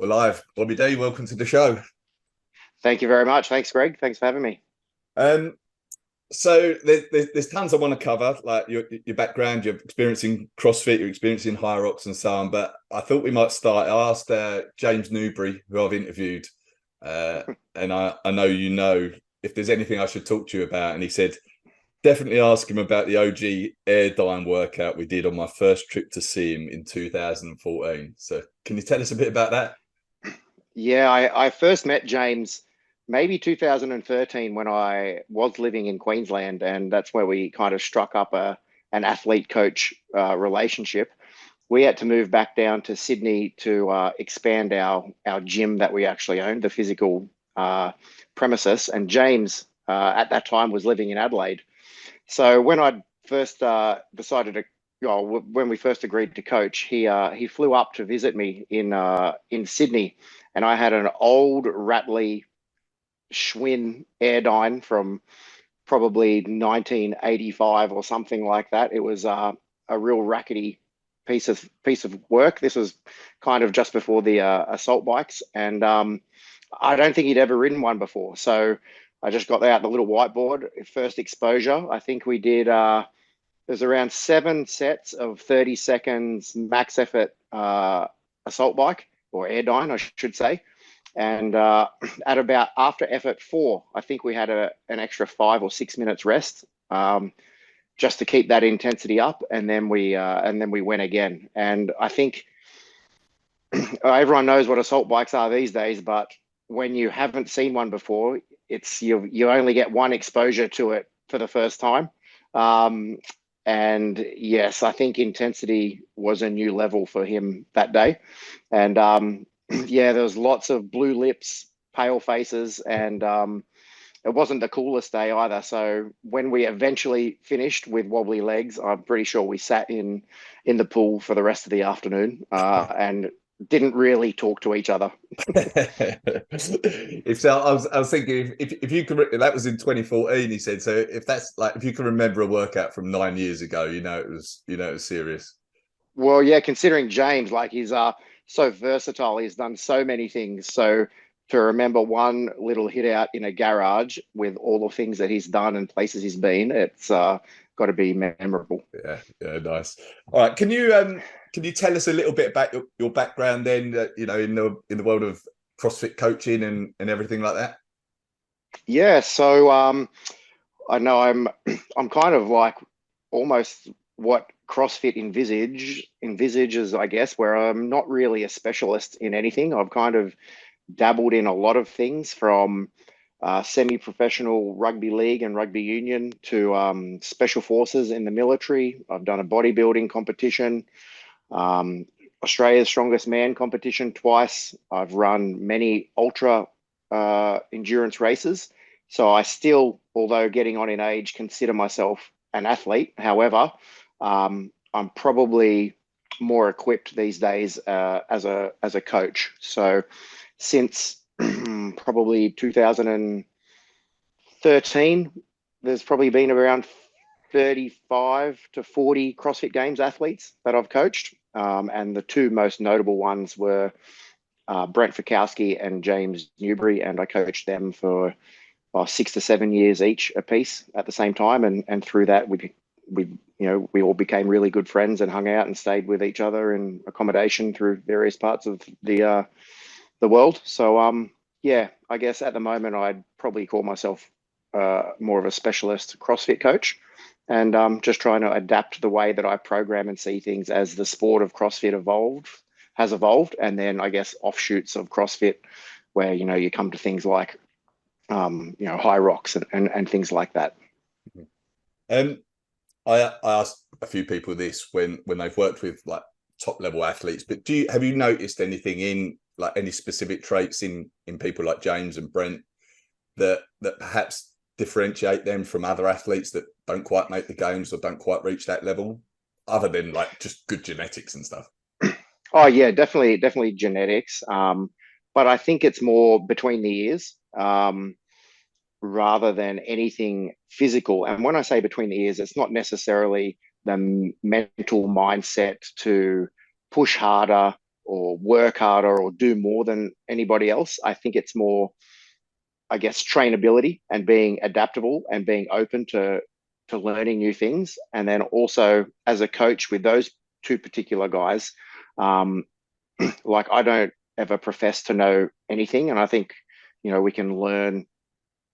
We're live. Bobby D, welcome to the show. Thank you very much. Thanks, Greg. Thanks for having me. Um, there's tons I want to cover, like your background, your experience in CrossFit, your experience in HYROX and so on. But I thought we might start. I asked James Newbury, who I've interviewed, uh, and I know you know if there's anything I should talk to you about, and he said definitely ask him about the OG airdyne workout we did on my first trip to see him in 2014. So can you tell us a bit about that? Yeah, I first met James maybe 2013 when I was living in Queensland, and that's where we kind of struck up an athlete coach relationship. We had to move back down to Sydney to expand our gym that we actually owned, the physical premises. And James at that time was living in Adelaide. So when I first decided to, when we first agreed to coach, he flew up to visit me in Sydney, and I had an old Ratley Schwinn Airdyne from probably 1985 or something like that. It was a real rackety piece of work. This was kind of just before the assault bikes, and I don't think he'd ever ridden one before. So I just got out the little whiteboard, first exposure. I think we did, there's around 7 sets of 30 seconds max effort assault bike or airdyne, I should say. And at about after effort four, I think we had an extra 5 or 6 minutes rest just to keep that intensity up. And then we went again. And I think everyone knows what assault bikes are these days, but when you haven't seen one before, it's you only get one exposure to it for the first time. Um, and yes, I think intensity was a new level for him that day. And yeah, there was lots of blue lips, pale faces, and it wasn't the coolest day either. So when we eventually finished with wobbly legs, I'm pretty sure we sat in the pool for the rest of the afternoon and didn't really talk to each other. If so, I was thinking if you can, that was in 2014. He said so. If that's like if you can remember a workout from 9 years ago, it was serious. Well, yeah, considering James, like he's so versatile, he's done so many things. So to remember one little hit out in a garage with all the things that he's done and places he's been, it's got to be memorable. Yeah, yeah, nice. All right, can you tell us a little bit about your background then? In the world of CrossFit coaching and everything like that. Yeah, so I know I'm kind of like almost what CrossFit envisages, I guess, where I'm not really a specialist in anything. I've kind of dabbled in a lot of things from semi-professional rugby league and rugby union to special forces in the military. I've done a bodybuilding competition, um, Australia's Strongest Man competition twice. I've run many ultra endurance races. So I still, although getting on in age, consider myself an athlete. However, I'm probably more equipped these days as a coach. So since probably 2013, there's probably been around 35 to 40 CrossFit Games athletes that I've coached. And the two most notable ones were Brent Fikowski and James Newbury, and I coached them for 6 to 7 years each a piece at the same time. And through that, we we all became really good friends and hung out and stayed with each other in accommodation through various parts of the world. So yeah, I guess at the moment I'd probably call myself more of a specialist CrossFit coach, and just trying to adapt the way that I program and see things as the sport of CrossFit has evolved, and then I guess offshoots of CrossFit, where you come to things like HYROX and things like that. Um, I asked a few people this when they've worked with like top level athletes, but have you noticed anything in like any specific traits in people like James and Brent that perhaps differentiate them from other athletes that don't quite make the games or don't quite reach that level, other than like just good genetics and stuff? Oh yeah, definitely genetics. But I think it's more between the ears. Rather than anything physical. And when I say between the ears, it's not necessarily the mental mindset to push harder or work harder or do more than anybody else. I think it's more, I guess, trainability and being adaptable and being open to learning new things. And then also as a coach with those two particular guys, um, like I don't ever profess to know anything, and I think we can learn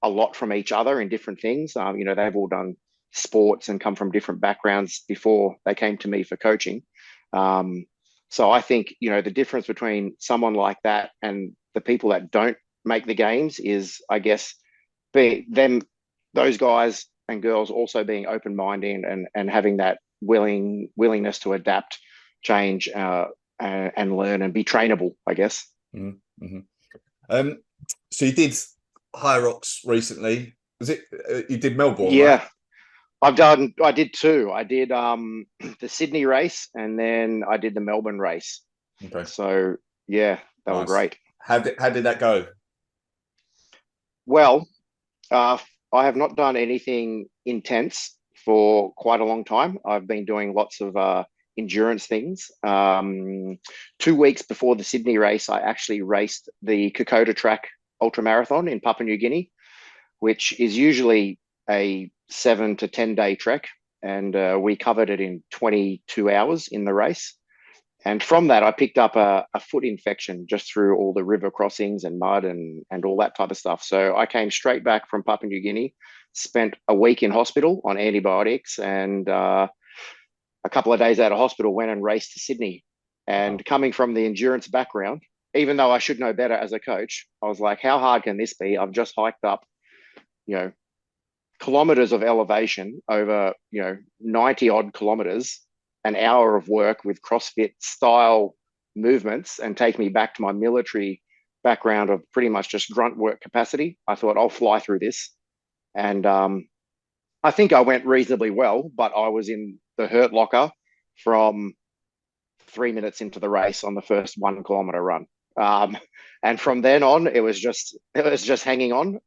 a lot from each other in different things. They've all done sports and come from different backgrounds before they came to me for coaching. Um, so I think, the difference between someone like that and the people that don't make the games is, I guess, be them, those guys and girls also being open-minded and having that willingness to adapt, change, and learn and be trainable, I guess. Mm-hmm. So you did HYROX recently. Was it you did Melbourne, Yeah, right? I did two. I did the Sydney race and then I did the Melbourne race. Okay, So yeah, they were nice. great. How did that go? Well, uh, I have not done anything intense for quite a long time. I've been doing lots of endurance things. 2 weeks before the Sydney race, I actually raced the Kokoda Track Ultra Marathon in Papua New Guinea, which is usually a 7 to 10 day trek. And we covered it in 22 hours in the race. And from that, I picked up a foot infection just through all the river crossings and mud and all that type of stuff. So I came straight back from Papua New Guinea, spent a week in hospital on antibiotics, and a couple of days out of hospital, went and raced to Sydney. Wow. And coming from the endurance background, even though I should know better as a coach, I was like, how hard can this be? I've just hiked up, you know, kilometers of elevation over 90 odd kilometers, an hour of work with CrossFit style movements, and take me back to my military background of pretty much just grunt work capacity. I thought I'll fly through this, and I think I went reasonably well, but I was in the hurt locker from 3 minutes into the race on the first 1 kilometer run. um, and from then on it was just hanging on.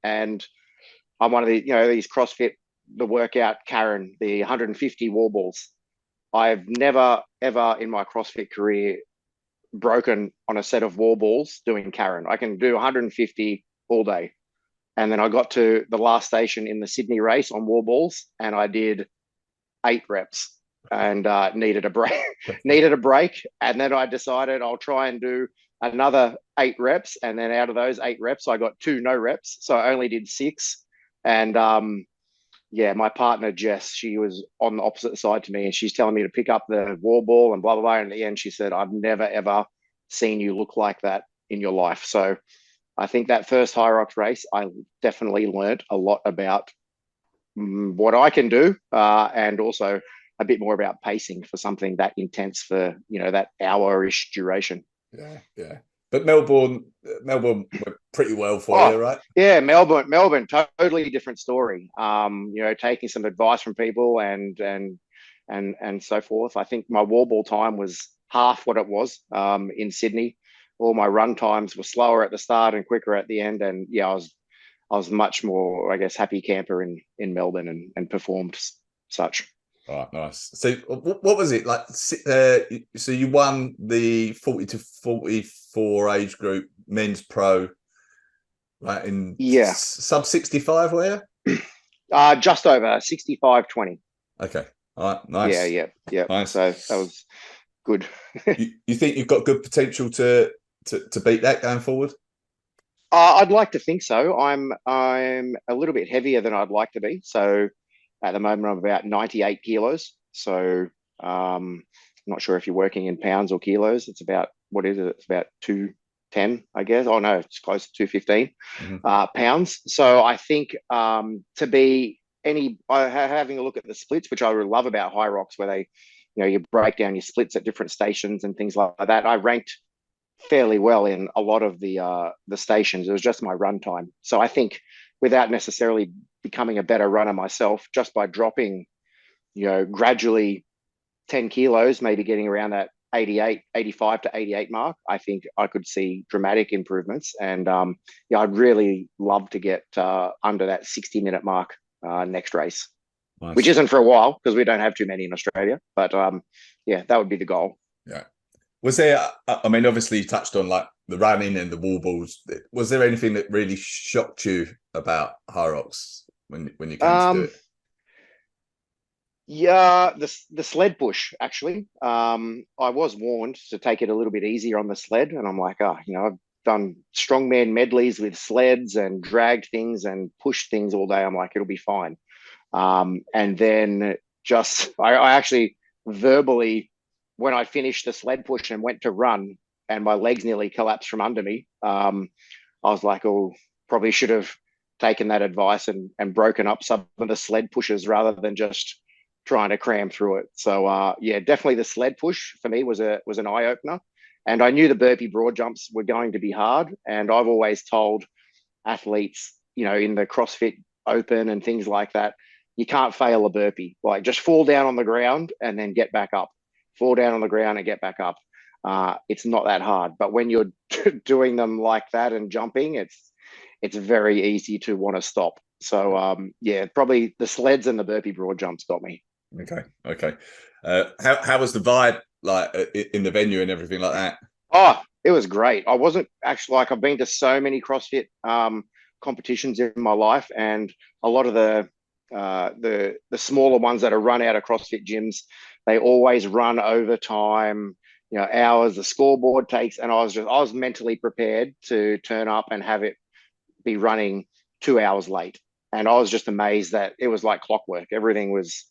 And I'm one of these CrossFit, the workout Karen, the 150 wall balls. I've never ever in my CrossFit career broken on a set of wall balls doing Karen. I can do 150 all day. And then I got to the last station in the Sydney race on wall balls, and I did 8 reps and needed a break. needed a break, and then I decided I'll try and do another 8 reps, and then out of those 8 reps, I got 2 no reps, so I only did 6. And yeah, my partner Jess, she was on the opposite side to me, and she's telling me to pick up the wall ball and blah blah blah. And in the end, she said, "I've never ever seen you look like that in your life." So I think that first HYROX race, I definitely learned a lot about what I can do, and also a bit more about pacing for something that intense for that hour-ish duration. Yeah, yeah. But Melbourne went pretty well for Oh you, right? yeah, Melbourne, totally different story. Taking some advice from people and so forth. I think my wall ball time was half what it was in Sydney. All my run times were slower at the start and quicker at the end. And yeah, I was much more, I guess, happy camper in Melbourne and performed such. All right, nice. So, what was it like? So you won the 40 to 44 age group men's pro, right? In Yeah, sub 65, were you? just over 65-20. Okay. All right, Yeah, nice, yeah, yeah. So that nice. was good. You think you've got good potential to beat that going forward? I'd like to think so. I'm a little bit heavier than I'd like to be. So at the moment, I'm about 98 kilos. So I'm not sure if you're working in pounds or kilos. It's about, what is it? It's about 210, I guess. Oh no, it's close to 215 Mm-hmm. pounds. So I think to be having a look at the splits, which I really love about HYROX, where they, you break down your splits at different stations and things like that. I ranked fairly well in a lot of the stations. It was just my run time. So I think without necessarily becoming a better runner myself, just by dropping, gradually 10 kilos, maybe getting around that 88, 85 to 88 mark, I think I could see dramatic improvements. And yeah, I'd really love to get under that 60-minute mark next race, which Nice. isn't for a while because we don't have too many in Australia. But yeah, that would be the goal. Yeah. Was there? I mean, obviously, you touched on like the running and the wall balls. Was there anything that really shocked you about HYROX when you came to do Um, it? yeah, the sled push actually. I was warned to take it a little bit easier on the sled, and I'm like, I've done strongman medleys with sleds and dragged things and pushed things all day. I'm like, it'll be fine. And then I actually verbally, when I finished the sled push and went to run, and my legs nearly collapsed from under me, I was like, oh, probably should have taken that advice and broken up some of the sled pushes rather than just trying to cram through it. So yeah, definitely the sled push for me was an eye opener. And I knew the burpee broad jumps were going to be hard. And I've always told athletes, in the CrossFit Open and things like that, you can't fail a burpee. Like just fall down on the ground and then get back up. Fall down on the ground and get back up. It's not that hard. But when you're doing them like that and jumping, it's very easy to want to stop. So yeah, probably the sleds and the burpee broad jumps got me. Okay, okay. How was the vibe like in the venue and everything like that? Oh, it was great. I wasn't actually like I've been to so many CrossFit competitions in my life, and a lot of the smaller ones that are run out of CrossFit gyms, they always run overtime, hours. The scoreboard takes, and I was mentally prepared to turn up and have it be running 2 hours late, and I was just amazed that it was like clockwork. Everything was,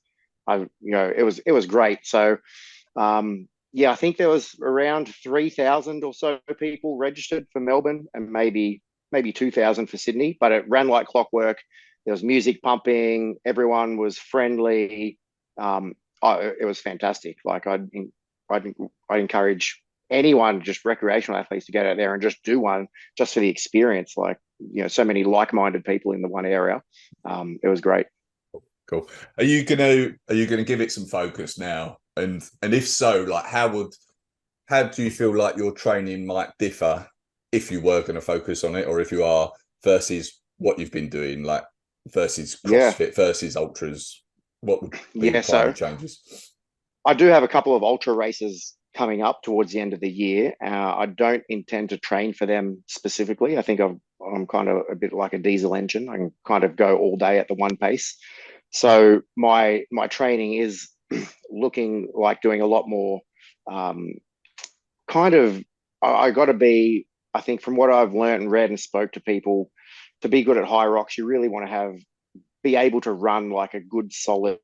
it was great. So yeah, I think there was around 3,000 or so people registered for Melbourne, and maybe 2,000 for Sydney. But it ran like clockwork. There was music pumping. Everyone was friendly. It was fantastic. Like I'd encourage anyone, just recreational athletes, to get out there and just do one, just for the experience. Like so many like-minded people in the one area. It was great. Cool. Are you gonna give it some focus now? And if so, like how do you feel like your training might differ if you were going to focus on it, or if you are versus what you've been doing, like versus Yeah, CrossFit versus ultras? What would be the yeah. primary So changes? I do have a couple of ultra races coming up towards the end of the year. I don't intend to train for them specifically. I think I'm kind of a bit like a diesel engine. I can kind of go all day at the one pace. So my training is looking like doing a lot more um, kind of. I got to be. I think from what I've learned and read and spoke to people, to be good at HYROX, you really want to be able to run like a good solid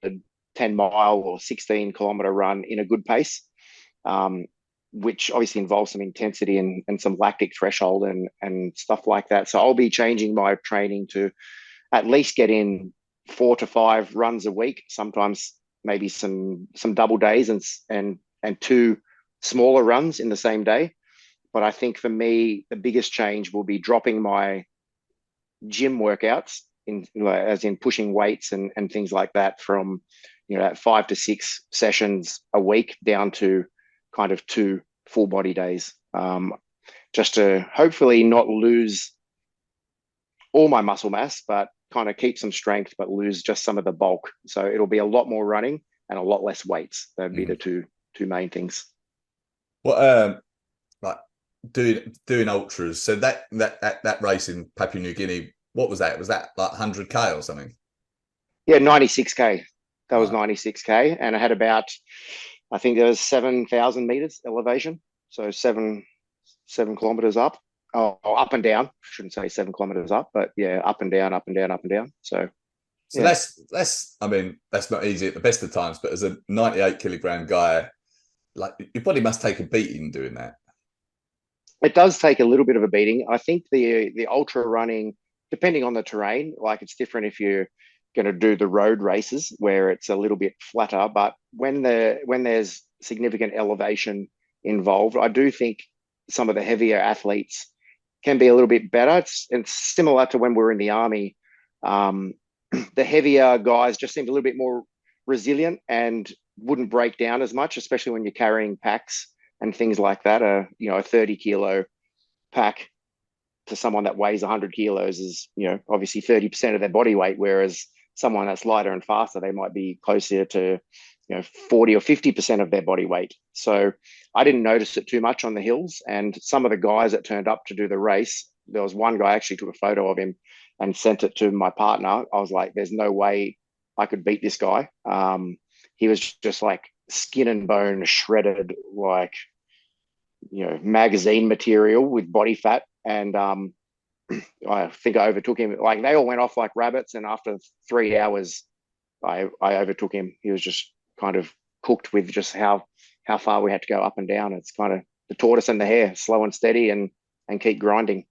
10-mile or 16-kilometer run in a good pace, um, which obviously involves some intensity and some lactic threshold and stuff like that. So I'll be changing my training to at least get in 4 to 5 runs a week, sometimes maybe some double days and two smaller runs in the same day. But I think for me, the biggest change will be dropping my gym workouts as in pushing weights and things like that from that 5 to 6 sessions a week down to kind of 2 full body days, just to hopefully not lose all my muscle mass, but kind of keep some strength, but lose just some of the bulk. So it'll be a lot more running and a lot less weights. That'd be the Mm. two main things. What like doing ultras? So that race in Papua New Guinea, what was that? Was that like 100K or something? Yeah, 96K. That was Right. 96K, and I had about, I think there was 7,000 meters elevation, so 7 kilometers up. Oh, up and down. I shouldn't say 7 kilometers up, but yeah, up and down, up and down, up and down. So So yeah, that's I mean, that's not easy at the best of times, but as a 98 kilogram guy, like your body must take a beating doing that. it does take a little bit of a beating. I think the ultra running, depending on the terrain, like it's different if you're going to do the road races where it's a little bit flatter. But when there's significant elevation involved, I do think some of the heavier athletes can be a little bit better. It's similar to when we were in the army. Um, the heavier guys just seemed a little bit more resilient and wouldn't break down as much, especially when you're carrying packs and things like that. A 30 kilo pack to someone that weighs 100 kilos is obviously 30% of their body weight, whereas someone that's lighter and faster, they might be closer to 40 or 50% of their body weight. So I didn't notice it too much on the hills. And some of the guys that turned up to do the race, there was one guy, I actually took a photo of him and sent it to my partner. I was like, there's no way I could beat this guy. He was just like skin and bone, shredded, like, magazine material with body fat. And I think I overtook him. Like, they all went off like rabbits. And after 3 hours, I overtook him. He was just kind of cooked with just how far we had to go up and down. It's kind of the tortoise and the hare, slow and steady, and keep grinding.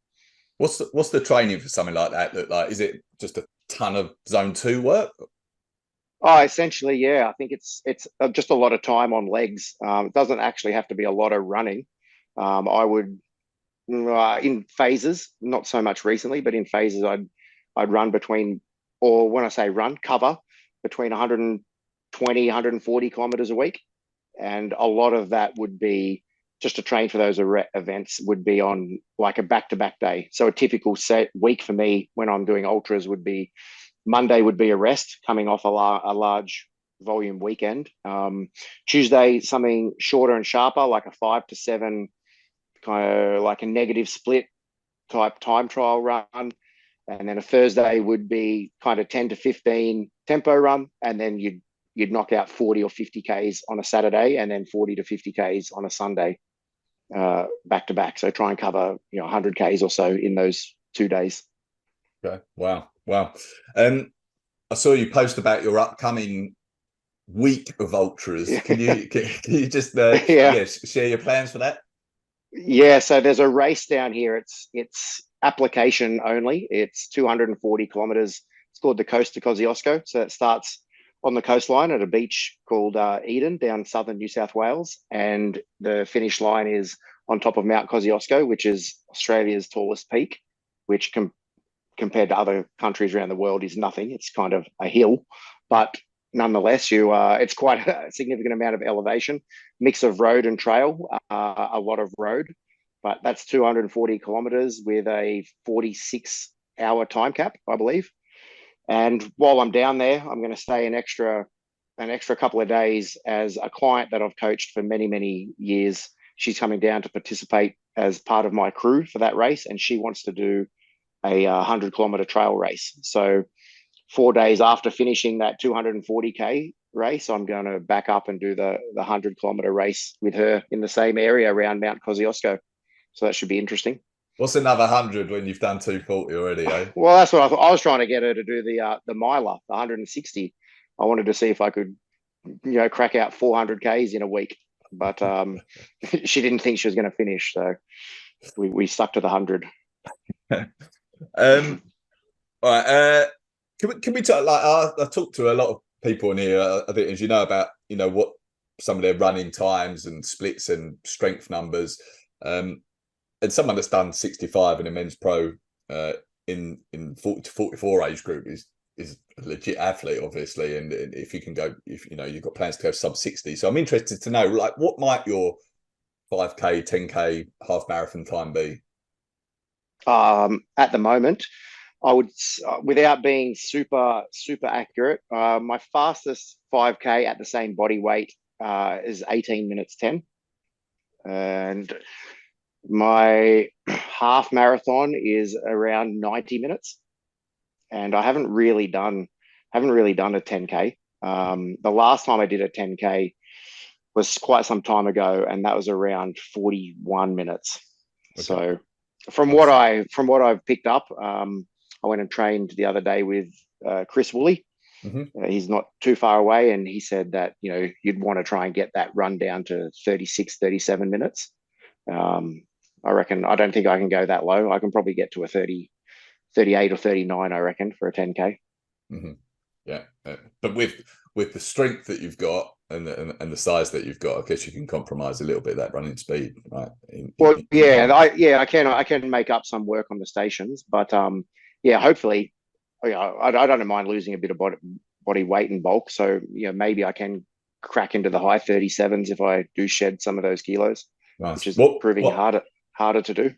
What's the training for something like that look like? Is it just a ton of zone 2 work? Oh, essentially, yeah. I think it's just a lot of time on legs. It doesn't actually have to be a lot of running. I would in phases, not so much recently, but in phases, I'd run between, or when I say run, cover between 120, 140 kilometers a week. And a lot of that would be just to train for those events would be on like a back-to-back day. So a typical set week for me when I'm doing ultras would be Monday would be a rest coming off a large volume weekend. Tuesday, something shorter and sharper, like a 5 to 7, kind of like a negative split type time trial run. And then a Thursday would be kind of 10 to 15 tempo run. And then you'd knock out 40 or 50 Ks on a Saturday, and then 40 to 50 Ks on a Sunday, back to back. So try and cover 100 Ks or so in those 2 days. Okay. Wow. I saw you post about your upcoming week of ultras. Can you just share your plans for that? Yeah, so there's a race down here. It's application only. It's 240 kilometers. It's called the Coast to Kosciuszko. So it starts on the coastline at a beach called Eden down southern New South Wales, and the finish line is on top of Mount Kosciuszko, which is Australia's tallest peak, which compared to other countries around the world is nothing. It's kind of a hill, but nonetheless, it's quite a significant amount of elevation, mix of road and trail, a lot of road, but that's 240 kilometers with a 46-hour time cap, I believe. And while I'm down there, I'm going to stay an extra couple of days as a client that I've coached for many, many years. She's coming down to participate as part of my crew for that race, and she wants to do a 100-kilometer trail race. So 4 days after finishing that 240K race, I'm going to back up and do the 100-kilometer race with her in the same area around Mount Kosciuszko. So that should be interesting. What's another 100 when you've done 240 already, eh? Well, that's what I thought. I was trying to get her to do the miler, the 160. I wanted to see if I could, crack out 400 Ks in a week, but she didn't think she was going to finish, so we stuck to the 100. All right. Can we talk? Like, I talk to a lot of people in here, I think, as you know, about what some of their running times and splits and strength numbers. And someone that's done 65 in a men's pro in 40 to 44 age group is a legit athlete, obviously. And if you can go, you've got plans to go sub 60. So I'm interested to know, like, what might your 5K, 10K half marathon time be? At the moment, I would, without being super accurate, my fastest 5K at the same body weight is 18 minutes 10, and my half marathon is around 90 minutes. And I haven't really done a 10K. The last time I did a 10K was quite some time ago, and that was around 41 minutes. Okay. So from what I've picked up, I went and trained the other day with Chris Woolley. Mm-hmm. He's not too far away, and he said that you'd want to try and get that run down to 36, 37 minutes. I reckon I don't think I can go that low. I can probably get to a 30, 38 or 39, I reckon, for a 10K. Mm-hmm. Yeah. But with the strength that you've got and the size that you've got, I guess you can compromise a little bit of that running speed, right? I can make up some work on the stations, but hopefully, I don't mind losing a bit of body weight and bulk. So maybe I can crack into the high 37s if I do shed some of those kilos, nice. Which is proving harder to do.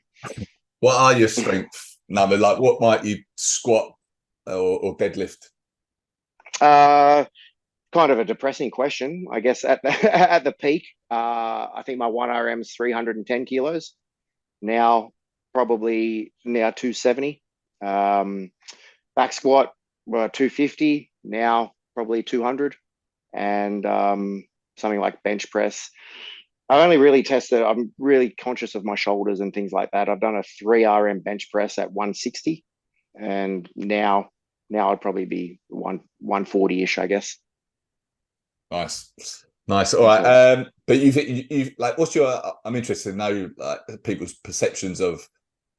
What are your strength numbers? Like, what might you squat or deadlift? kind of a depressing question, I guess. At the at the peak, I think my 1RM is 310 kilos. Now, probably now 270. Back squat, 250. Now, probably 200. And something like bench press. I only really tested, I'm really conscious of my shoulders and things like that. I've done a 3RM bench press at 160. And now I'd probably be 140-ish, I guess. Nice. All So, right. But you like, what's your? I'm interested to know like people's perceptions of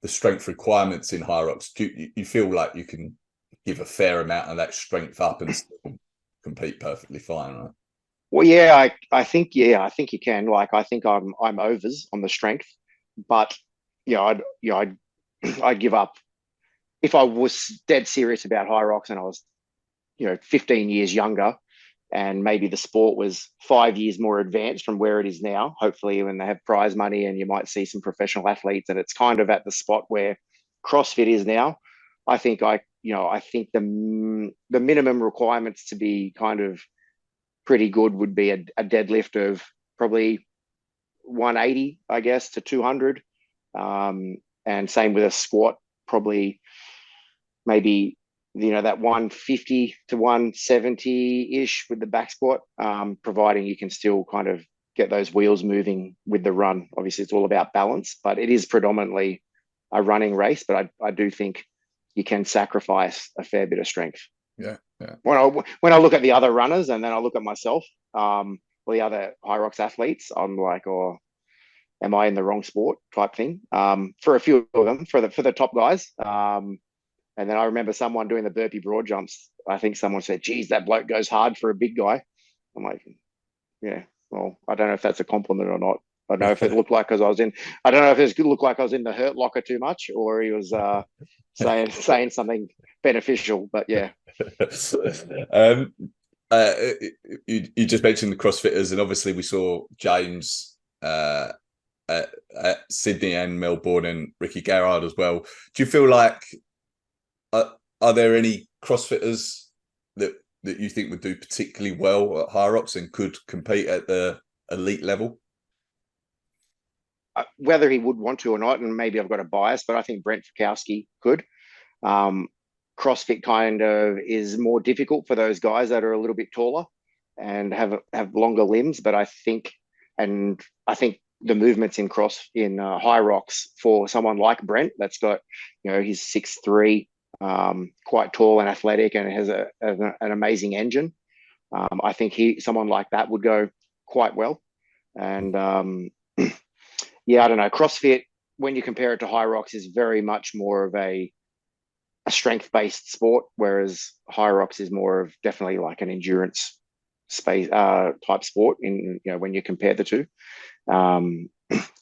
the strength requirements in HYROX. Do you feel like you can give a fair amount of that strength up and still compete perfectly fine, right? well, yeah, I think you can. Like, I think I'm overs on the strength, but I'd give up if I was dead serious about HYROX and I was 15 years younger, and maybe the sport was 5 years more advanced from where it is now. Hopefully, when they have prize money and you might see some professional athletes, and it's kind of at the spot where CrossFit is now. I think the minimum requirements to be kind of pretty good would be a deadlift of probably 180, I guess, to 200, and same with a squat, probably maybe that 150 to 170 ish with the back squat, providing you can still kind of get those wheels moving with the run. Obviously, it's all about balance, but it is predominantly a running race. But I do think you can sacrifice a fair bit of strength. Yeah, yeah. When I look at the other runners and then I look at myself, or the other HYROX athletes, I'm like, oh, am I in the wrong sport type thing? For a few of them, for the top guys. And then I remember someone doing the burpee broad jumps. I think someone said, geez, that bloke goes hard for a big guy. I'm like, yeah, well, I don't know if that's a compliment or not. I don't know if it looked like because I don't know if it looked like I was in the hurt locker too much or he was saying something beneficial, but yeah. um, uh, you just mentioned the CrossFitters, and obviously we saw James at Sydney and Melbourne, and Ricky Garrard as well. Do you feel like are there any CrossFitters that you think would do particularly well at HYROX and could compete at the elite level? Whether he would want to or not, and maybe I've got a bias, but I think Brent Fikowski could. Um, CrossFit kind of is more difficult for those guys that are a little bit taller and have longer limbs. But I think the movements in HYROX for someone like Brent, that's got he's 6'3", quite tall and athletic, and has an amazing engine. I think someone like that would go quite well. And yeah, I don't know. CrossFit, when you compare it to HYROX, is very much more of a strength-based sport, whereas HYROX is more of definitely like an endurance space type sport in when you compare the two. And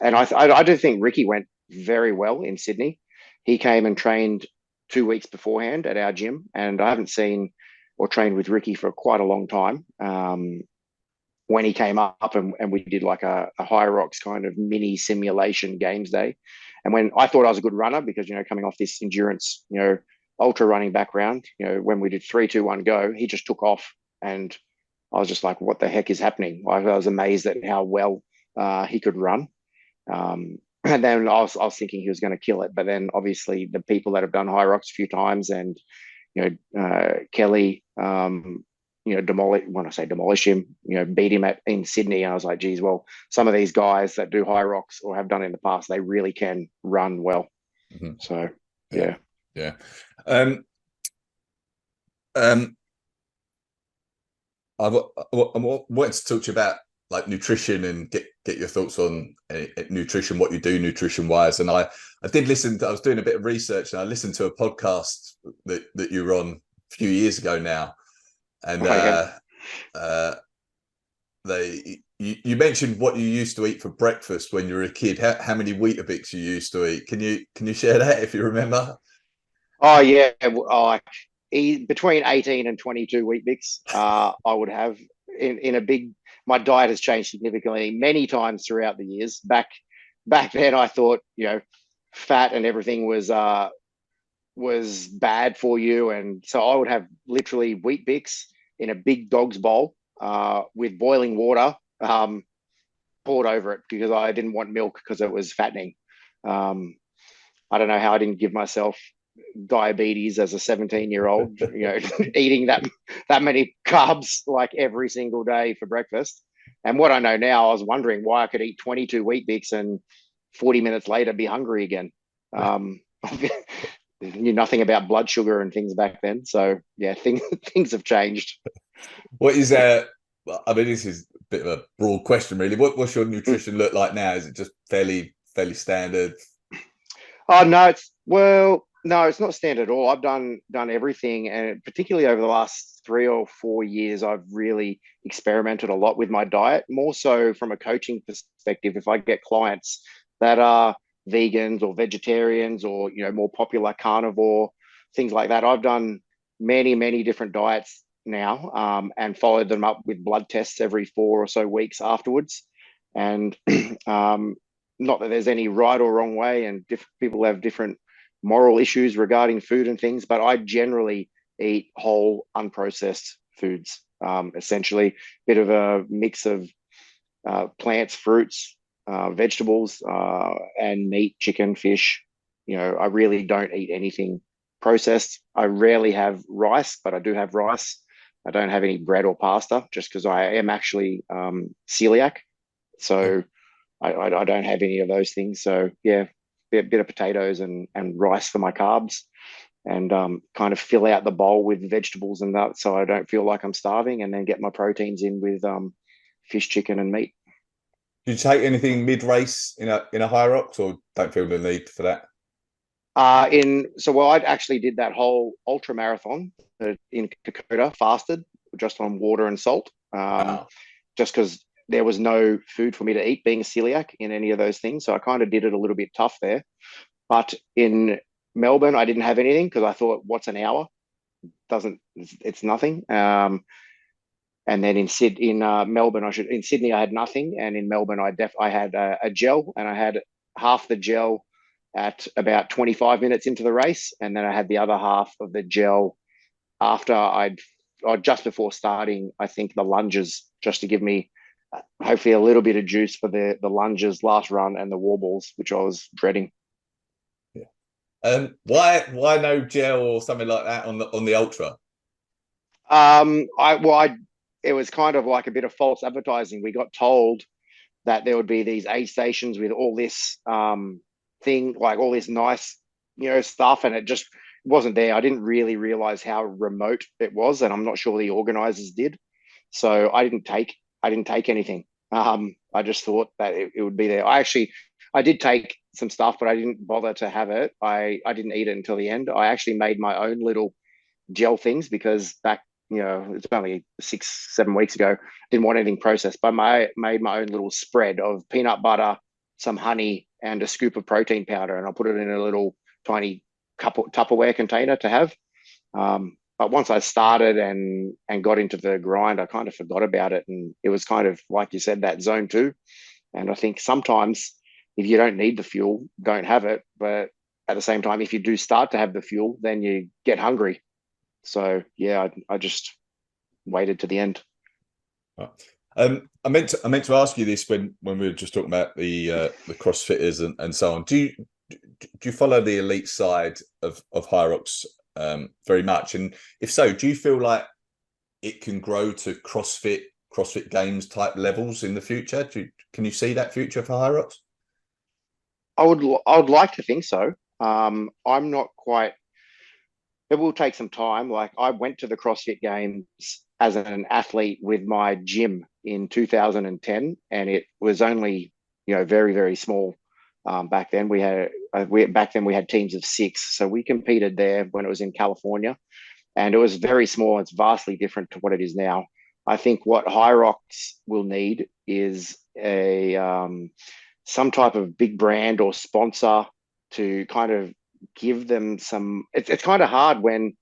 I do think Ricky went very well in Sydney. He came and trained 2 weeks beforehand at our gym, and I haven't seen or trained with Ricky for quite a long time. When he came up and we did like a HYROX kind of mini simulation games day. And when I thought I was a good runner because, coming off this endurance, ultra running background, when we did 3, 2, 1, go, he just took off. And I was just like, what the heck is happening? I was amazed at how well he could run. And then I was thinking he was going to kill it. But then obviously the people that have done HYROX a few times and, Kelly, demolish him, beat him in Sydney. And I was like, geez, well, some of these guys that do HYROX or have done it in the past, they really can run well. Mm-hmm. So, yeah. Yeah. I wanted to talk to you about like nutrition and get your thoughts on nutrition, what you do nutrition wise. And I did listen to, I was doing a bit of research and I listened to a podcast that you were on a few years ago now. And you mentioned what you used to eat for breakfast when you were a kid. How many Weetabix you used to eat? Can you share that if you remember? Oh yeah, between 18 and 22 Weetabix, I would have in a big. My diet has changed significantly many times throughout the years. Back then, I thought fat and everything was bad for you, and so I would have literally Weetabix in a big dog's bowl with boiling water poured over it because I didn't want milk because it was fattening. Um, I don't know how I didn't give myself diabetes as a 17-year-old, eating that many carbs like every single day for breakfast. And what I know now, I was wondering why I could eat 22 wheat bix and 40 minutes later be hungry again. I knew nothing about blood sugar and things back then. So yeah, things have changed. What is I mean, this is a bit of a broad question, really. What's your nutrition look like now? Is it just fairly standard? Oh no, no, it's not standard at all. I've done everything, and particularly over the last 3 or 4 years, I've really experimented a lot with my diet. More so from a coaching perspective. If I get clients that are vegans or vegetarians, or more popular carnivore things like that, I've done many different diets now, and followed them up with blood tests every 4 or so weeks afterwards. And not that there's any right or wrong way, and people have different moral issues regarding food and things, but I generally eat whole, unprocessed foods. Essentially, a bit of a mix of plants, fruits, vegetables, and meat, chicken, fish. I really don't eat anything processed. I rarely have rice, but I do have rice. I don't have any bread or pasta just because I am actually celiac. So I don't have any of those things. So yeah, bit of potatoes and rice for my carbs, and kind of fill out the bowl with vegetables and that, so I don't feel like I'm starving, and then get my proteins in with fish, chicken, and meat. Do you take anything mid-race in a HYROX, or don't feel the need for that? Well, I actually did that whole ultra marathon in Kokoda, fasted just on water and salt, Wow. just because there was no food for me to eat, being a celiac in any of those things. So I kind of did it a little bit tough there. But in Melbourne, I didn't have anything because I thought, what's an hour? Doesn't It's nothing. And then in Melbourne, in Sydney I had nothing, and in Melbourne I had a gel, and I had half the gel at about 25 minutes into the race, and then I had the other half of the gel after or just before starting, I think, the lunges, just to give me hopefully a little bit of juice for the lunges last run and the war balls, which I was dreading. Yeah. Why no gel or something like that on the ultra? I it was kind of like a bit of false advertising. We got told that there would be these aid stations with all this thing, like all this nice, stuff, and it just wasn't there. I didn't really realize how remote it was, and I'm not sure the organizers did. So I didn't take anything. I just thought that it would be there. I did take some stuff, but I didn't bother to have it. I didn't eat it until the end. I actually made my own little gel things because back, it's only 6, 7 weeks ago. Didn't want anything processed, but I made my own little spread of peanut butter, some honey, and a scoop of protein powder, and I put it in a little tiny Tupperware container to have. But once I started and got into the grind, I kind of forgot about it, and it was kind of like you said, that zone two. And I think sometimes if you don't need the fuel, don't have it. But at the same time, if you do start to have the fuel, then you get hungry. So yeah, I just waited to the end. I meant to ask you this when we were just talking about the CrossFitters and so on. Do you follow the elite side of HYROX very much? And if so, do you feel like it can grow to CrossFit Games type levels in the future? Can you see that future for HYROX? I would like to think so. I'm not quite. It will take some time. Like, I went to the CrossFit Games as an athlete with my gym in 2010, and it was only very small. Back then we had teams of six, so we competed there when it was in California, and it was very small. It's vastly different to what it is now. I think what HYROX will need is a some type of big brand or sponsor to kind of give them some. It's kind of hard when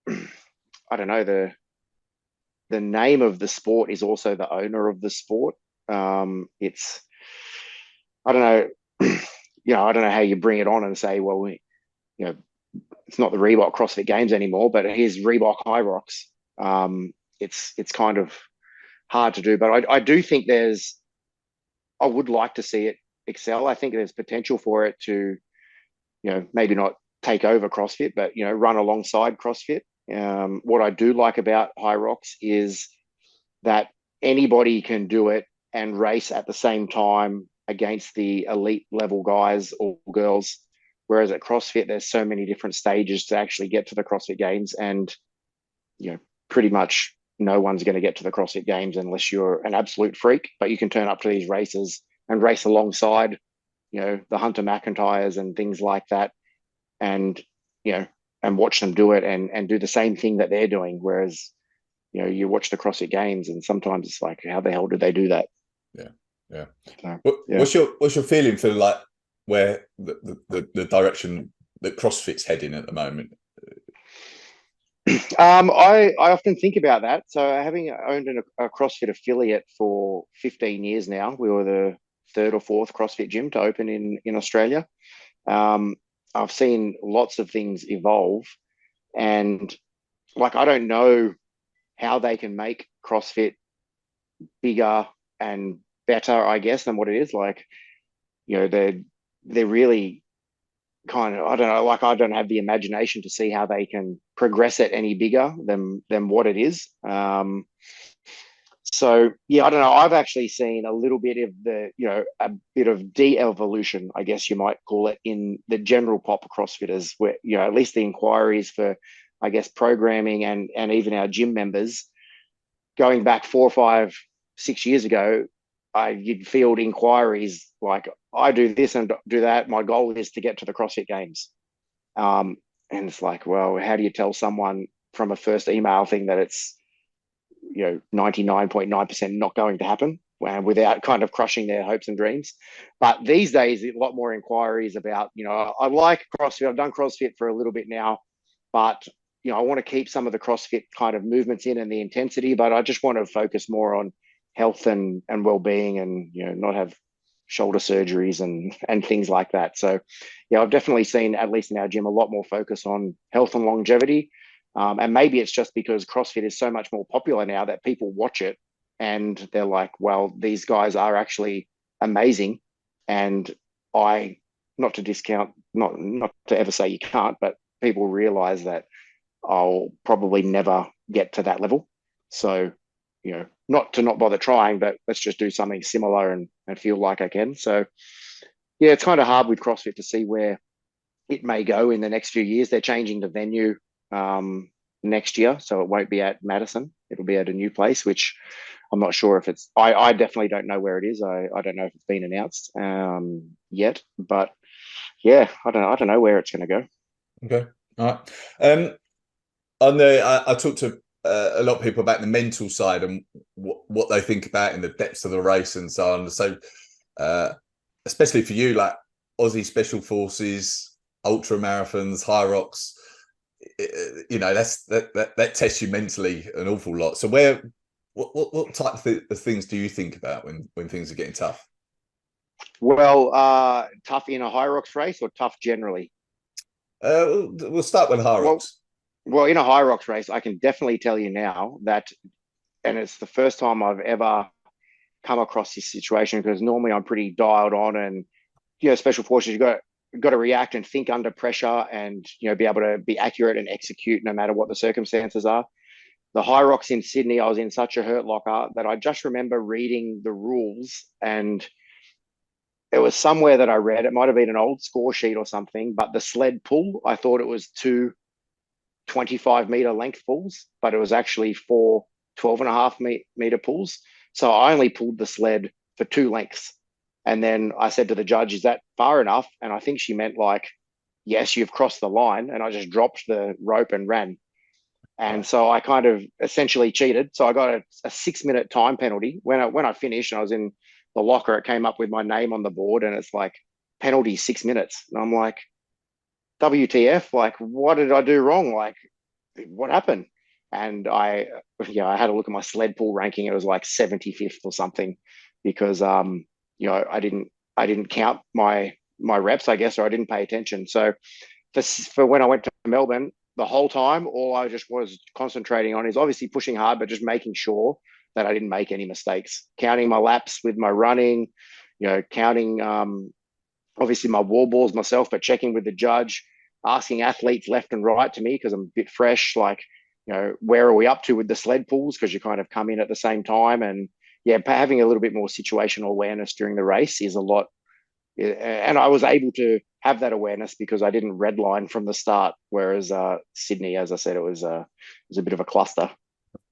I don't know, the name of the sport is also the owner of the sport. It's I don't know, I don't know how you bring it on and say, well, you know, it's not the Reebok CrossFit Games anymore, but here's Reebok HYROX. It's kind of hard to do. But I do think I would like to see it excel. I think there's potential for it to, maybe not take over CrossFit, but, run alongside CrossFit. What I do like about HYROX is that anybody can do it and race at the same time against the elite level guys or girls. Whereas at CrossFit, there's so many different stages to actually get to the CrossFit Games, and pretty much no one's going to get to the CrossFit Games unless you're an absolute freak. But you can turn up to these races and race alongside, the Hunter McIntyres and things like that, and and watch them do it and do the same thing that they're doing. Whereas, you watch the CrossFit Games and sometimes it's like, how the hell did they do that? Yeah, yeah. So, yeah. What's your feeling for like where the direction that CrossFit's heading at the moment? I often think about that. So having owned a CrossFit affiliate for 15 years now, we were the third or fourth CrossFit gym to open in Australia. Um, I've seen lots of things evolve, and like I don't know how they can make CrossFit bigger and better, I guess, than what it is. Like, they're really kind of, I don't know, like I don't have the imagination to see how they can progress it any bigger than what it is. So yeah, I don't know. I've actually seen a little bit of a bit of de-evolution, I guess you might call it, in the general pop CrossFitters, where at least the inquiries for, I guess, programming and even our gym members going back 4, 5, 6 years ago, you'd field inquiries like, I do this and do that. My goal is to get to the CrossFit Games. And it's like, well, how do you tell someone from a first email thing that it's 99.9% not going to happen, without kind of crushing their hopes and dreams? But these days, a lot more inquiries about, I like CrossFit. I've done CrossFit for a little bit now, but I want to keep some of the CrossFit kind of movements in and the intensity, but I just want to focus more on health and well-being, and not have shoulder surgeries and things like that. So yeah, I've definitely seen, at least in our gym, a lot more focus on health and longevity. And maybe it's just because CrossFit is so much more popular now that people watch it and they're like, well, these guys are actually amazing. And not to discount, not to ever say you can't, but people realize that I'll probably never get to that level. So, not to not bother trying, but let's just do something similar and feel like I can. So yeah, it's kind of hard with CrossFit to see where it may go in the next few years. They're changing the venue next year, so it won't be at Madison. It'll be at a new place, which I'm not sure if it's. I definitely don't know where it is. I don't know if it's been announced yet, but yeah, I don't know where it's going to go. Okay, all right. I talked to a lot of people about the mental side and what they think about in the depths of the race and so on. So, especially for you, like Aussie Special Forces, ultra marathons, HYROX, that tests you mentally an awful lot. So, what type of things do you think about when things are getting tough? Well, tough in a HYROX race or tough generally? We'll start with HYROX. Well, in a HYROX race, I can definitely tell you now that, and it's the first time I've ever come across this situation, because normally I'm pretty dialed on, and special forces, you've got to react and think under pressure, and be able to be accurate and execute no matter what the circumstances are. The HYROX in Sydney, I was in such a hurt locker that I just remember reading the rules, and it was somewhere that I read, it might have been an old score sheet or something, but the sled pull, I thought it was 2 25-meter length pulls, but it was actually 4 12.5-meter pulls. So I only pulled the sled for 2 lengths. And then I said to the judge, is that far enough? And I think she meant like, yes, you've crossed the line. And I just dropped the rope and ran. And so I kind of essentially cheated. So I got a 6-minute time penalty. When I finished and I was in the locker, it came up with my name on the board, and it's like, penalty 6 minutes. And I'm like, WTF? Like, what did I do wrong? Like, what happened? And I had a look at my sled pull ranking. It was like 75th or something, because I didn't count my reps, I guess, or I didn't pay attention. So for when I went to Melbourne, the whole time, all I just was concentrating on is obviously pushing hard, but just making sure that I didn't make any mistakes. Counting my laps with my running, counting obviously my wall balls myself, but checking with the judge, asking athletes left and right to me because I'm a bit fresh, like, where are we up to with the sled pulls? Because you kind of come in at the same time. And yeah, having a little bit more situational awareness during the race is a lot. And I was able to have that awareness because I didn't redline from the start. Whereas Sydney, as I said, it was a bit of a cluster.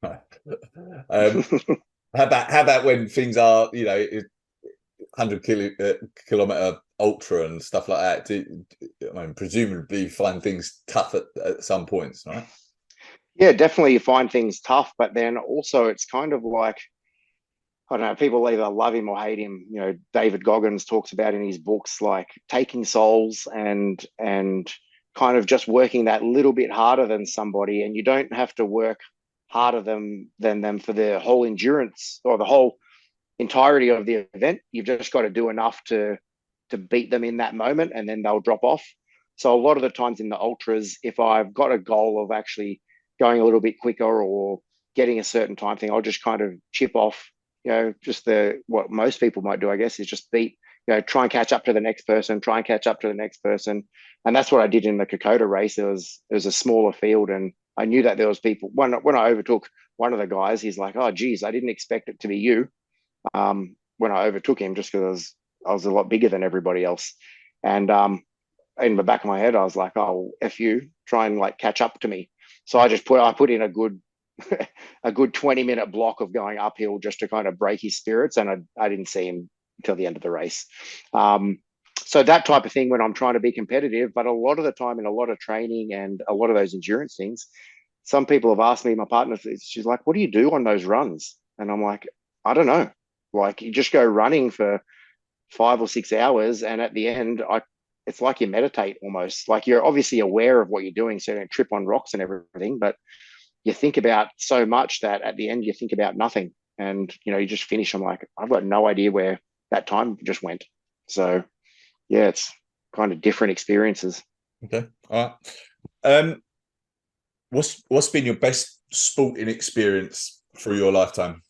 um, how about when things are, 100 kilometer ultra and stuff like that? I mean, presumably you find things tough at some points, right? Yeah, definitely you find things tough, but then also it's kind of like, I don't know, people either love him or hate him. David Goggins talks about in his books, like taking souls and kind of just working that little bit harder than somebody, and you don't have to work harder than them for the whole endurance or the whole entirety of the event. You've just got to do enough to beat them in that moment, and then they'll drop off. So a lot of the times in the ultras, if I've got a goal of actually going a little bit quicker or getting a certain time thing, I'll just kind of chip off, just what most people might do, I guess, is just beat, try and catch up to the next person, try and catch up to the next person. And that's what I did in the Kokoda race. It was a smaller field, and I knew that there was people. When I overtook one of the guys, he's like, "Oh, geez, I didn't expect it to be you." When I overtook him, just because I was a lot bigger than everybody else. And in the back of my head, I was like, "Oh, F you, try and like catch up to me." So I put in a good a good 20-minute block of going uphill just to kind of break his spirits, and I didn't see him until the end of the race. So that type of thing when I'm trying to be competitive, but a lot of the time in a lot of training and a lot of those endurance things, some people have asked me, my partner, she's like, "What do you do on those runs?" And I'm like, "I don't know." Like, you just go running for 5 or 6 hours, and at the end, it's like you meditate almost. Like, you're obviously aware of what you're doing, so you don't trip on rocks and everything, but you think about so much that at the end you think about nothing, and you just finish. I'm like, I've got no idea where that time just went. So yeah, it's kind of different experiences. Okay, all right. What's been your best sporting experience through your lifetime?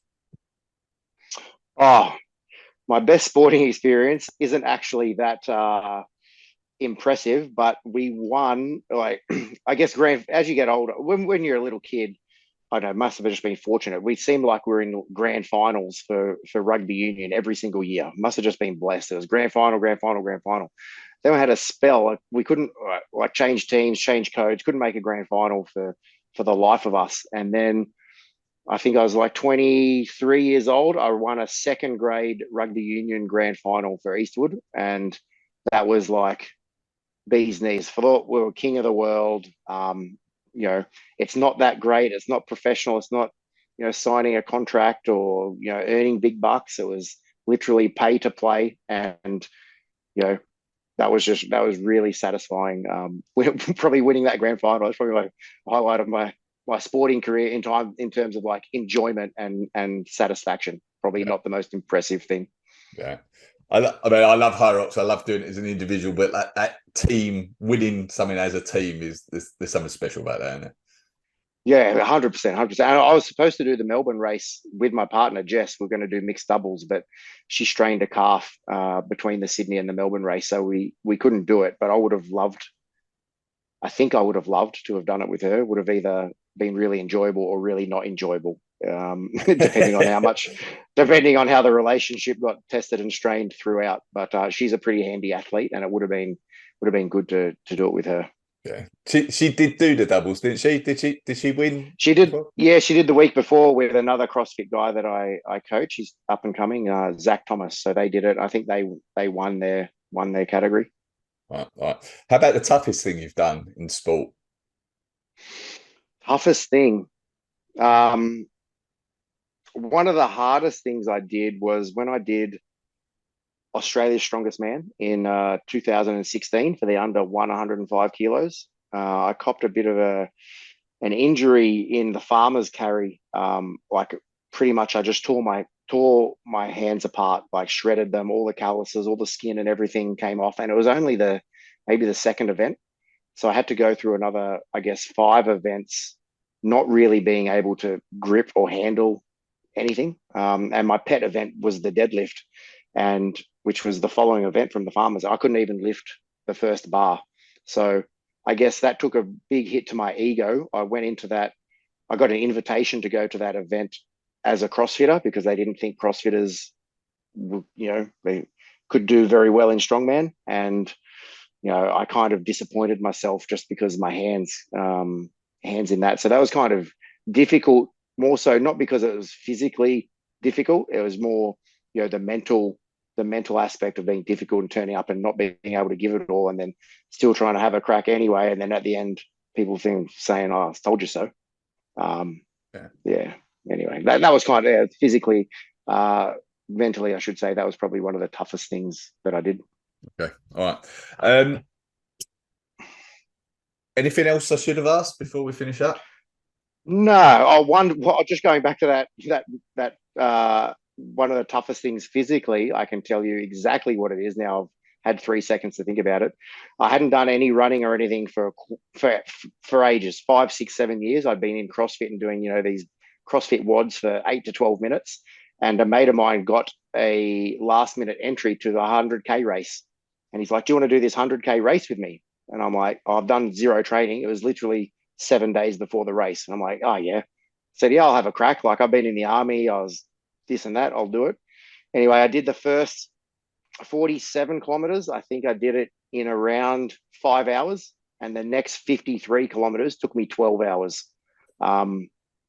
Oh, my best sporting experience isn't actually that impressive, but we won, like, I guess as you get older, when you're a little kid, I don't know, must have just been fortunate. We seemed like we were in grand finals for rugby union every single year. Must have just been blessed. It was grand final, grand final, grand final. Then we had a spell, like we couldn't like change teams, change codes, couldn't make a grand final for the life of us. And then I think I was like 23 years old. I won a second grade rugby union grand final for Eastwood, and that was like bees knees. Thought we were king of the world. It's not that great. It's not professional. It's not, signing a contract or, earning big bucks. It was literally pay to play. And, that was really satisfying. Probably winning that grand final is probably my highlight of my sporting career in terms of like enjoyment and satisfaction. Probably Yeah. not the most impressive thing. Yeah. I mean, I love HYROX. I love doing it as an individual, but that team winning something as a team there's something special about that, isn't it? Yeah, 100%, 100%. I was supposed to do the Melbourne race with my partner Jess. We're going to do mixed doubles, but she strained a calf between the Sydney and the Melbourne race, so we couldn't do it. But I would have loved. I think I would have loved to have done it with her. Would have either been really enjoyable or really not enjoyable, depending on depending on how the relationship got tested and strained throughout. But she's a pretty handy athlete, and it would have been good to do it with her. Yeah. She did do the doubles, didn't she? Did she win She did, before? yeah, she did the week before with another CrossFit guy that I coach. He's up and coming, Zach Thomas. So they did it. I think they won their category. Right, right. How about the toughest thing you've done in sport? Toughest thing. Um, One of the hardest things I did was when I did Australia's Strongest Man in 2016 for the under 105 kilos. I copped a bit of an injury in the farmer's carry. Like, pretty much I just tore my hands apart, like shredded them, all the calluses, all the skin and everything came off. And it was only maybe the second event. So I had to go through another, I guess, 5 events, not really being able to grip or handle anything. And my pet event was the deadlift, and which was the following event from the farmers. I couldn't even lift the first bar. So I guess that took a big hit to my ego. I went into that. I got an invitation to go to that event as a CrossFitter because they didn't think CrossFitters, they could do very well in strongman. And, I kind of disappointed myself just because of my hands in that. So that was kind of difficult, more so not because it was physically difficult. It was more, the mental aspect of being difficult and turning up and not being able to give it all, and then still trying to have a crack anyway. And then at the end, people saying, "Oh, I told you so." Yeah. Anyway, that was kind of physically, mentally, I should say, that was probably one of the toughest things that I did. Okay. All right. Anything else I should have asked before we finish up? No, just going back to that one of the toughest things physically, I can tell you exactly what it is now. I've had 3 seconds to think about it. I hadn't done any running or anything for ages, 5, 6, 7 years. I'd been in CrossFit and doing, these CrossFit WODs for 8 to 12 minutes. And a mate of mine got a last minute entry to the 100K race. And he's like, "Do you want to do this 100K race with me?" And I'm like, "Oh, I've done zero training." It was literally 7 days before the race. And I'm like, "Oh, yeah." I said, "Yeah, I'll have a crack. Like, I've been in the army. I was this and that. I'll do it." Anyway, I did the first 47 kilometers. I think I did it in around 5 hours. And the next 53 kilometers took me 12 hours.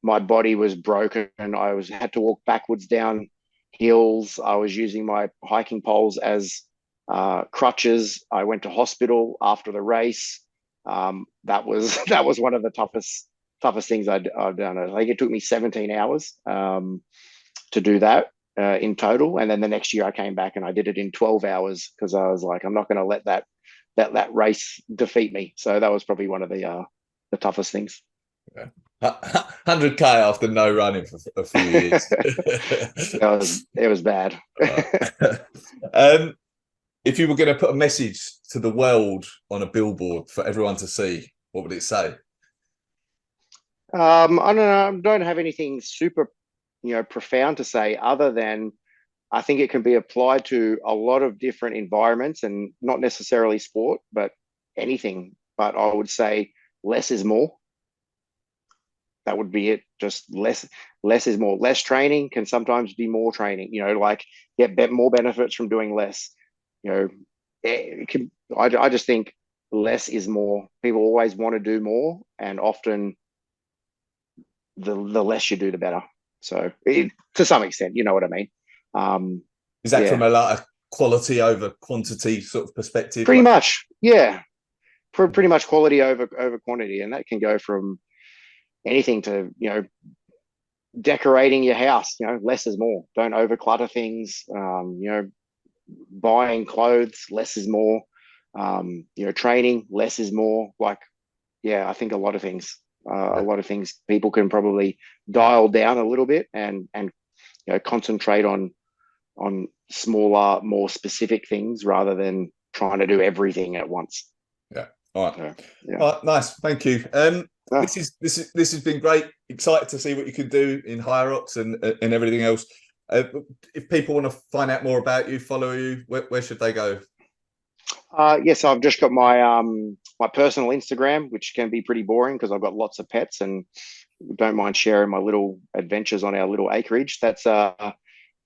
My body was broken. I had to walk backwards down hills. I was using my hiking poles as crutches. I went to hospital after the race. That was one of the toughest things I've done. I think it took me 17 hours to do that in total. And then the next year I came back and I did it in 12 hours because I was like, I'm not going to let that race defeat me. So that was probably one of the toughest things. Yeah. 100K after no running for a few years. It was bad. If you were going to put a message to the world on a billboard for everyone to see, what would it say? I don't know. I don't have anything super, profound to say other than I think it can be applied to a lot of different environments and not necessarily sport, but anything. But I would say less is more. That would be it. Just less is more. Less training can sometimes be more training, like get more benefits from doing less. I just think less is more. People always want to do more, and often the less you do, the better. So to some extent, you know what I mean? Is that from a quality over quantity sort of perspective? Pretty much, yeah. Pretty much quality over quantity, and that can go from anything to decorating your house. Less is more. Don't overclutter things. Buying clothes, less is more. Training, less is more. Like, I think a lot of things people can probably dial down a little bit and concentrate on smaller, more specific things rather than trying to do everything at once. Yeah. All right. All right. Nice. Thank you. This has been great. Excited to see what you can do in HYROX and everything else. If people want to find out more about you, follow you, where should they go? Yes, I've just got my my personal Instagram, which can be pretty boring because I've got lots of pets and don't mind sharing my little adventures on our little acreage. That's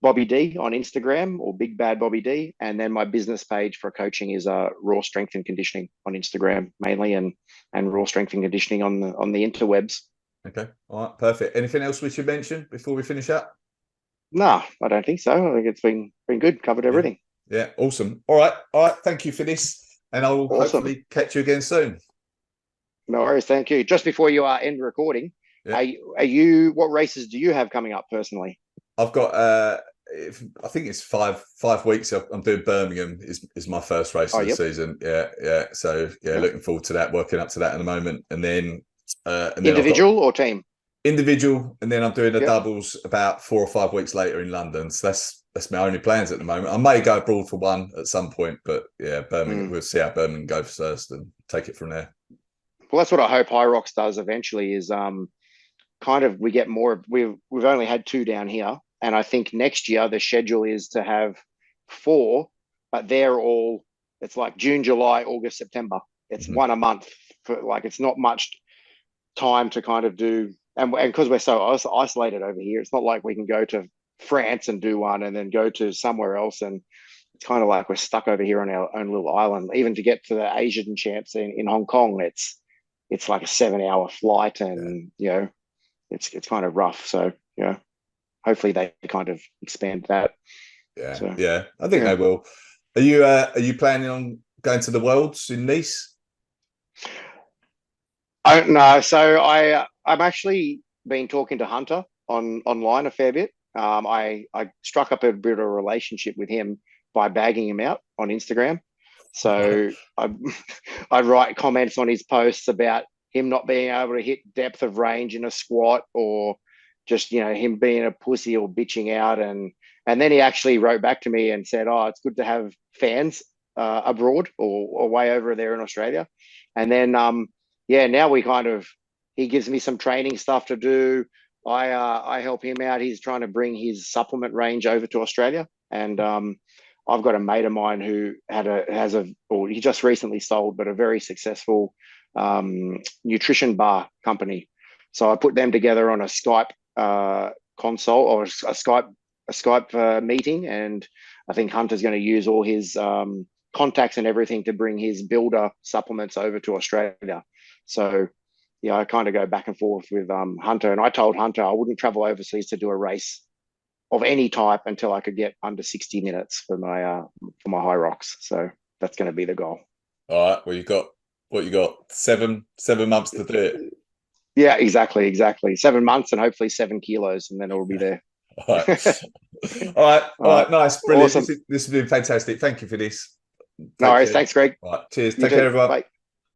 Bobby D on Instagram, or Big Bad Bobby D. And then my business page for coaching is Raw Strength and Conditioning on Instagram mainly, and Raw Strength and Conditioning on the interwebs. Okay, all right, perfect. Anything else we should mention before we finish up? No, I don't think so. I think it's been good. Covered everything. Yeah, awesome. All right. Thank you for this, and I'll hopefully catch you again soon. No worries. Thank you. Just before you end recording, are you? What races do you have coming up personally? I've got. I think it's five weeks. I'm doing Birmingham. Is my first race of the season. Yeah. So looking forward to that. Working up to that in a moment, and then individual or team. Individual, and then I'm doing a doubles about 4 or 5 weeks later in London. So that's my only plans at the moment. I may go abroad for one at some point, but Birmingham. We'll see how Birmingham goes first and take it from there. Well, that's what I hope HYROX does eventually is kind of we get more. We've only had two down here, and I think next year the schedule is to have four, but they're all it's like June, July, August, September. It's Mhm. one a month for like it's not much time to kind of do, and because we're so isolated over here, it's not like we can go to France and do one and then go to somewhere else and it's kind of like we're stuck over here on our own little island. Even to get to the Asian champs in Hong Kong, it's like a 7 hour flight, Yeah, and it's kind of rough. So hopefully they kind of expand that. yeah, So yeah. I think yeah, they will. Are you planning on going to the Worlds in Nice? I don't know. So I'm actually been talking to Hunter online a fair bit. I struck up a bit of a relationship with him by bagging him out on Instagram. So I I write comments on his posts about him not being able to hit depth of range in a squat or just him being a pussy or bitching out and then he actually wrote back to me and said, "Oh, it's good to have fans abroad or way over there in Australia." And then yeah, now we kind of he gives me some training stuff to do. I help him out. He's trying to bring his supplement range over to Australia, and I've got a mate of mine who or he just recently sold, but a very successful nutrition bar company. So I put them together on a Skype console or a Skype meeting, and I think Hunter's going to use all his contacts and everything to bring his builder supplements over to Australia. So yeah, I kind of go back and forth with Hunter, and I told Hunter I wouldn't travel overseas to do a race of any type until I could get under 60 minutes for my HYROX. So that's going to be the goal. All right. Well, you got 7 months to do it. Yeah, exactly. 7 months and hopefully 7 kilos, and then it'll be there. All right. All right. All All right, right. Nice. Brilliant. awesome. This has been fantastic. Thank you for this. No Take worries. care. Thanks, Greg. All right. Cheers. You Take care, too. everyone. Bye.